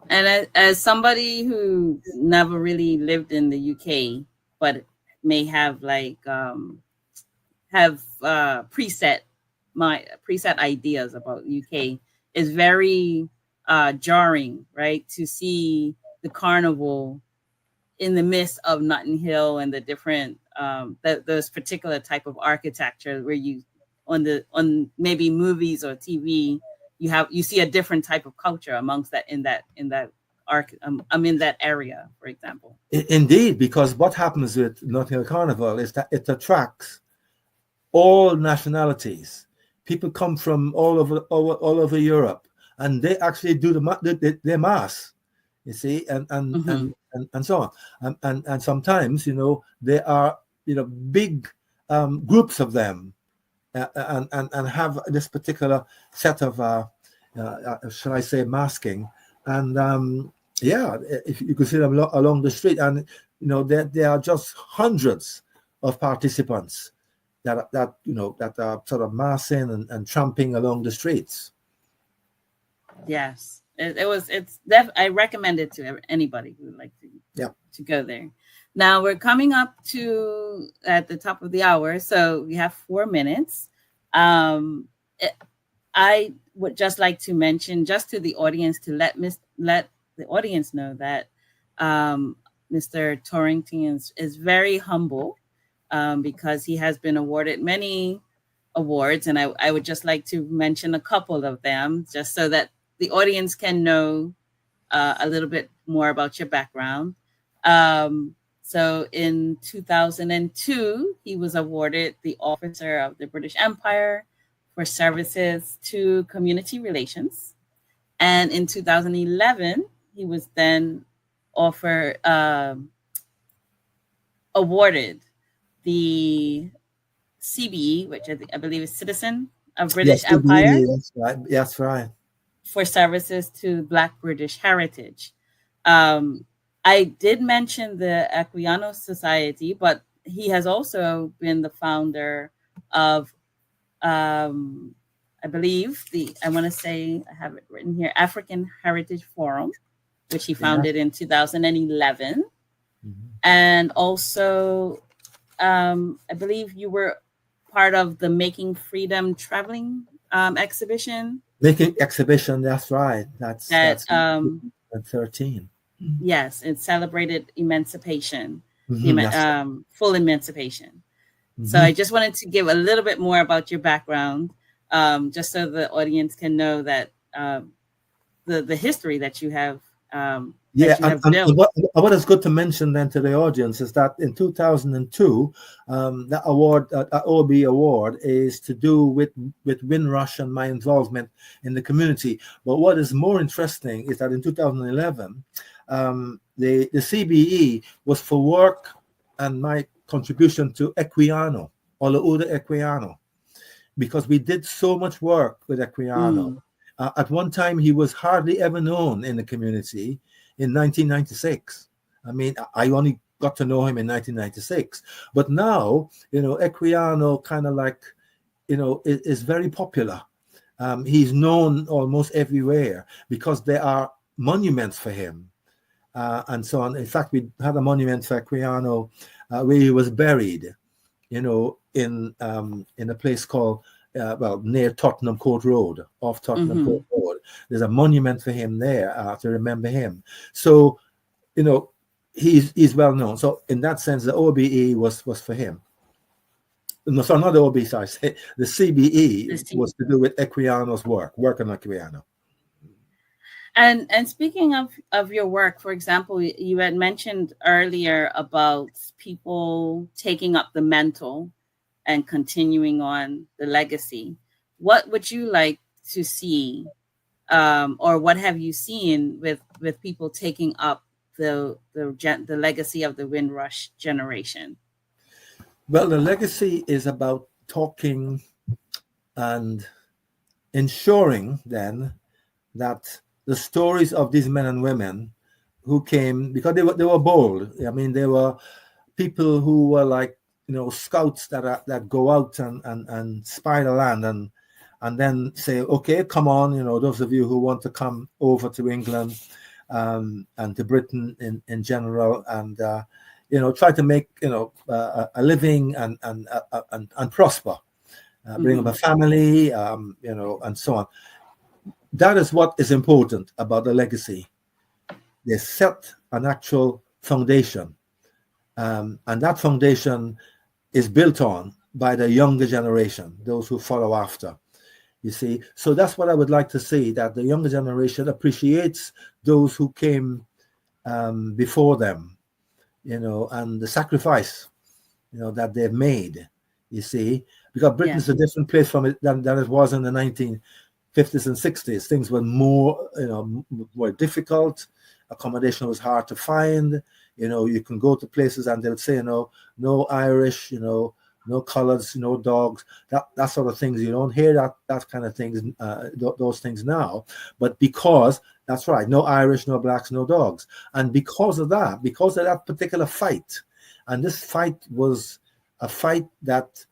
And as somebody who never really lived in the UK, but may have preset ideas about UK, is very jarring, right? To see the carnival in the midst of Notting Hill and the different those particular type of architecture where you on maybe movies or TV you see a different type of culture amongst that in that I'm in that area, for example. Indeed, because what happens with Notting Hill Carnival is that it attracts all nationalities. People come from all over Europe, and they actually do their mass. You see, Hmm. and so on, and sometimes there are big groups of them, and have this particular set of shall I say masking, and yeah, if you could see them along the street, and there are just hundreds of participants that are sort of massing and tramping along the streets. Yes, I recommend it to anybody who would like Yeah. to go there. Now we're coming up to at the top of the hour, so we have 4 minutes. Um, it- I would just like to mention just to the audience to let the audience know that um, Mr. Torrington is very humble because he has been awarded many awards, and I would just like to mention a couple of them just so that the audience can know a little bit more about your background. So in 2002, he was awarded the Officer of the British Empire for services to community relations. And in 2011, he was then awarded the CBE, which I believe is Citizen of British Yes, Empire, CBE, that's right. That's right. for services to Black British heritage. Um, I did mention the Equiano Society, but he has also been the founder of, um, I believe, I want to say, I have it written here, African Heritage Forum, which he Yeah. founded in 2011. Mhm. And also, I believe you were part of the Making Freedom traveling exhibition Making exhibition, that's right. that That's 13. yes, it celebrated emancipation, That's full emancipation. So hmm I just wanted to give a little bit more about your background, just so the audience can know that the history Yeah, that you have and built. what is good to mention then to the audience is that in 2002, that award, that OB award, is to do with Windrush and my involvement in the community. But what is more interesting is that in 2011, the CBE was for work and my contribution to Equiano, Olaudah Equiano, because we did so much work with Equiano. Mm, At one time, he was hardly ever known in the community in 1996. I mean, I only got to know him in 1996. But now, Equiano kind of like, is very popular. He's known almost everywhere because there are monuments for him and so on. In fact, we had a monument for Equiano where he was buried, in a place called near Tottenham Court Road, off Tottenham hmm. Court Road. There's a monument for him there to remember him. So, you know, he's well known. So in that sense, the OBE was for him. No, so not the OBE, sorry, the CBE This was team. to do with Equiano's work on Equiano. And speaking of your work, for example, you had mentioned earlier about people taking up the mantle and continuing on the legacy. What would you like to see, or what have you seen with people taking up the legacy of the Windrush generation? Well, the legacy is about talking and ensuring then that the stories of these men and women who came because they were bold. I mean, they were people who were like, scouts that go out and spy the land and then say, okay, come on, those of you who want to come over to England and to Britain in general, and try to make a living and prosper, bring up a family, and so on. That is what is important about the legacy. They set an actual foundation, and that foundation is built on by the younger generation, those who follow after. You see, so that's what I would like to see, that the younger generation appreciates those who came before them, and the sacrifice, that they've made. You see, because Britain is a different place from it than it was in the 1950s and 60s. Things were more, more difficult. Accommodation was hard to find. You can go to places and they would say, no Irish, no colors, no dogs, that sort of things. You don't hear that kind of things, those things now. But because, that's right, no Irish, no blacks, no dogs. And because of that particular fight, and this fight was a fight that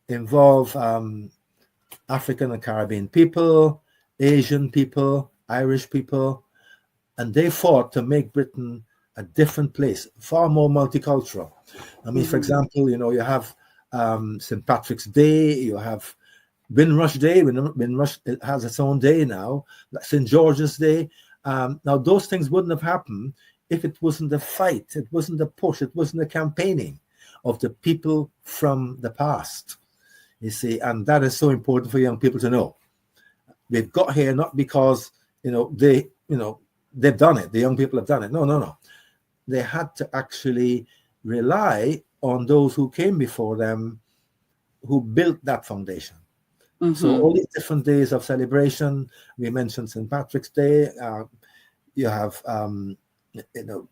involved African and Caribbean people, Asian people, Irish people, and they fought to make Britain a different place, far more multicultural. I mean, for example, you have St. Patrick's Day, you have Windrush Day. Windrush has its own day now, St. George's Day. Now, those things wouldn't have happened if it wasn't the fight, it wasn't the push, it wasn't the campaigning of the people from the past. You see, and that is so important for young people to know. They've got here not because they've done it. The young people have done it. No. They had to actually rely on those who came before them, who built that foundation. So all these different days of celebration, we mentioned St. Patrick's Day. You have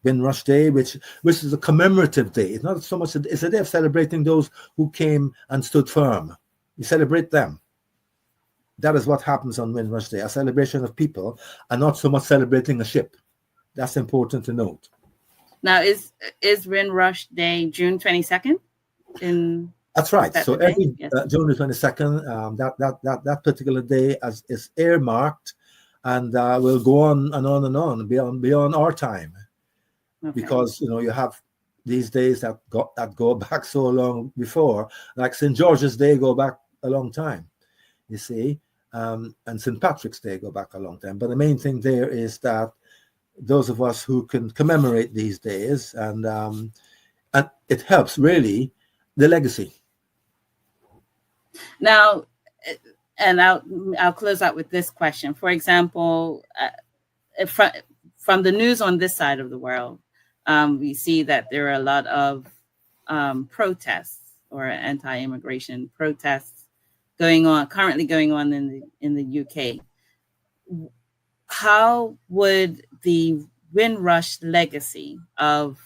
Windrush Day, which is a commemorative day. It's not so much, it's a day of celebrating those who came and stood firm. You celebrate them. That is what happens on Windrush Day, a celebration of people, and not so much celebrating a ship. That's important to note. Now, is Windrush Day June 22nd? That's right. So every June the 22nd, that particular day is earmarked, and will go on and on and on beyond our time, because you have these days that go back so long before, like St. George's Day go back a long time, you see, and St. Patrick's Day go back a long time. But the main thing there is that those of us who can commemorate these days, and it helps really the legacy. Now, and I'll close out with this question. For example, from the news on this side of the world, we see that there are a lot of protests or anti-immigration protests currently going on in the UK. How would the Windrush legacy of,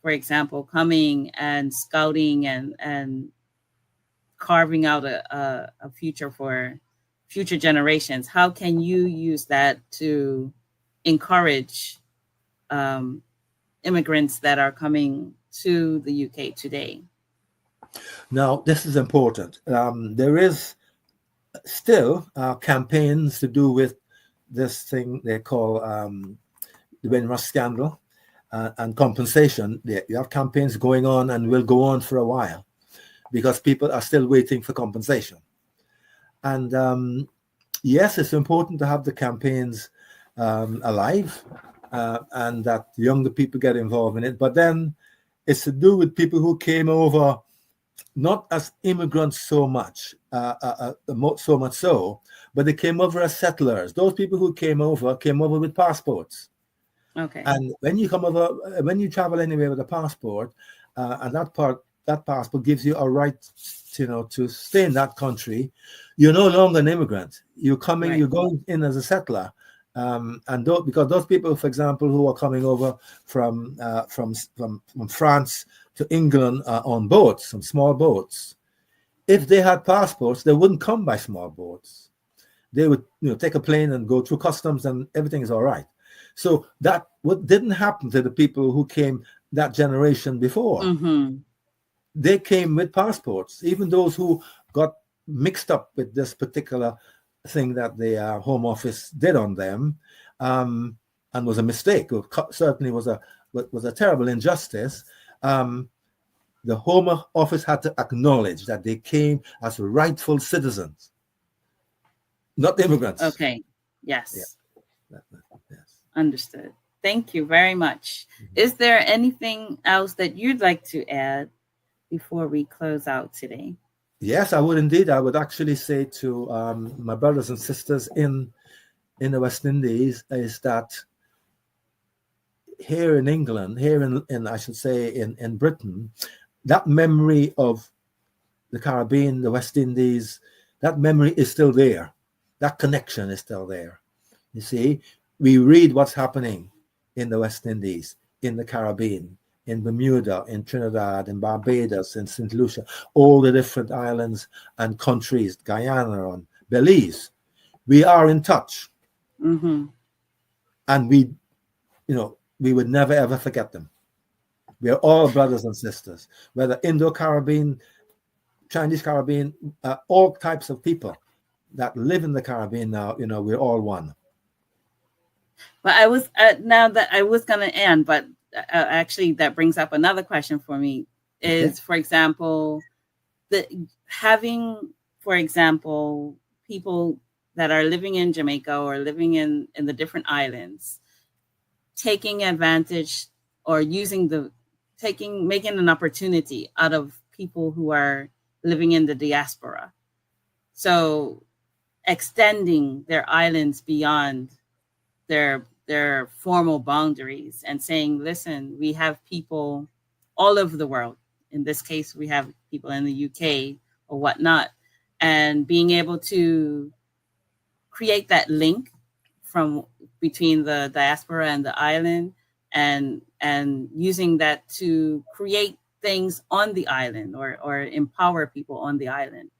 for example, coming and scouting and carving out a future for future generations, how can you use that to encourage immigrants that are coming to the UK today? Now, this is important. There is still campaigns to do with this thing they call the Windrush scandal and compensation. You have campaigns going on and will go on for a while, because people are still waiting for compensation. And yes, it's important to have the campaigns alive, and that younger people get involved in it. But then it's to do with people who came over not as immigrants so much so, but they came over as settlers. Those people who came over with passports. Okay. And when you travel anywhere with a passport, and that passport gives you a right, to stay in that country, you're no longer an immigrant. You're going in as a settler. Because those people, for example, who are coming over from France to England on boats, some small boats, if they had passports, they wouldn't come by small boats. They would, take a plane and go through customs, and everything is all right. So that what didn't happen to the people who came that generation before. Mm-hmm. They came with passports, even those who got mixed up with this particular thing that the Home Office did on them, and was a mistake. It certainly was a terrible injustice. The Home Office had to acknowledge that they came as rightful citizens, not immigrants. Okay. Yeah. Yes. Yes. Understood. Thank you very much. Mm-hmm. Is there anything else that you'd like to add before we close out today? Yes, I would indeed. I would actually say to my brothers and sisters in the West Indies is that here in England, here in I should say in Britain, that memory of the Caribbean, the West Indies, that memory is still there. That connection is still there. You see, we read what's happening in the West Indies, in the Caribbean, in Bermuda, in Trinidad, in Barbados, in St. Lucia, all the different islands and countries, Guyana and Belize. We are in touch. Mm-hmm. And we would never ever forget them. We are all brothers and sisters, whether Indo-Caribbean, Chinese Caribbean, all types of people that live in the Caribbean now, we're all one. But I was now that I was going to end, but actually that brings up another question for me is, for example, having, for example, people that are living in Jamaica or living in the different islands, taking advantage or making an opportunity out of people who are living in the diaspora. So extending their islands beyond their formal boundaries and saying, listen, we have people all over the world. In this case, we have people in the UK or whatnot, and being able to create that link from between the diaspora and the island, and using that to create things on the island or empower people on the island.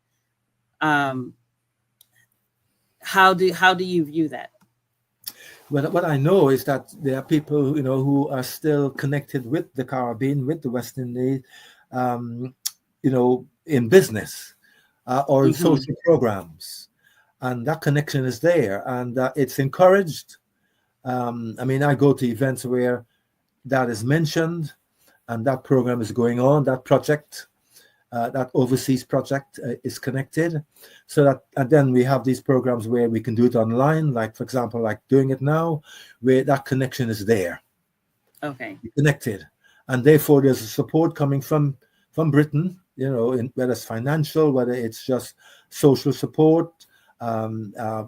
How do you view that? Well, what I know is that there are people, who are still connected with the Caribbean, with the West Indies, in business or in social programs, and that connection is there, and it's encouraged. I go to events where that is mentioned, and that program is going on. That project, that overseas project, is connected, so that, and then we have these programs where we can do it online, like for example, like doing it now, where that connection is there. Okay. Connected, and therefore there's a support coming from Britain, whether it's financial, whether it's just social support,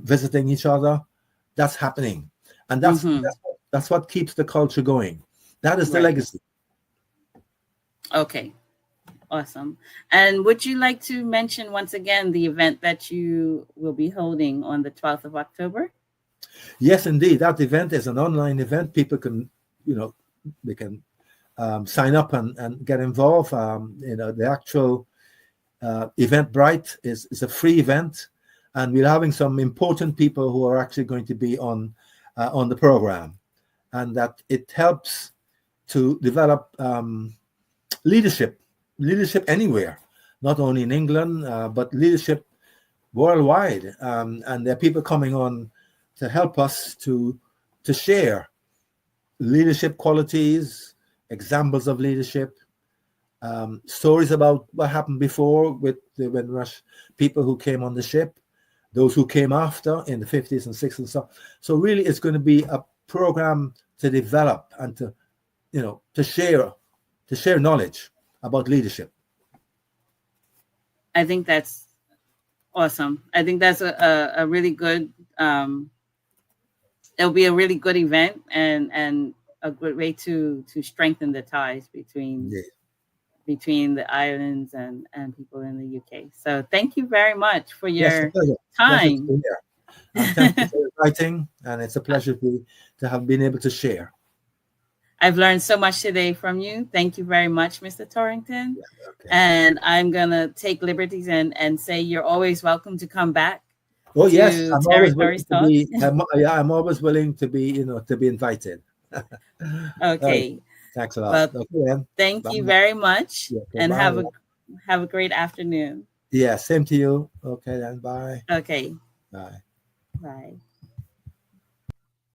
visiting each other. That's happening, and that's what keeps the culture going. That is the legacy. Okay. Awesome. And would you like to mention once again the event that you will be holding on the 12th of October? Yes, indeed. That event is an online event. People can, they can sign up and get involved. The actual Eventbrite is a free event, and we're having some important people who are actually going to be on the program, and that it helps to develop leadership anywhere, not only in England, but leadership worldwide. And there are people coming on to help us to share leadership qualities, examples of leadership, stories about what happened before with the Windrush people who came on the ship, those who came after in the 50s and 60s and so on. So really it's going to be a program to develop and to share knowledge about leadership. I think that's awesome. I think that's a really good, it'll be a really good event and a good way to strengthen the ties between the islands and people in the UK. So thank you very much for your time. Thank you for inviting, and it's a pleasure to have been able to share. I've learned so much today from you. Thank you very much, Mr. Torrington. And I'm going to take liberties and say you're always welcome to come back. Oh, yes. I'm always willing to be invited. All right. Okay. Thanks a lot. Well, Okay, then. thank Bye. you very much, Yeah, okay, and bye. have a great afternoon. Yeah, same to you. Okay, then. Bye. Okay. Bye. Bye.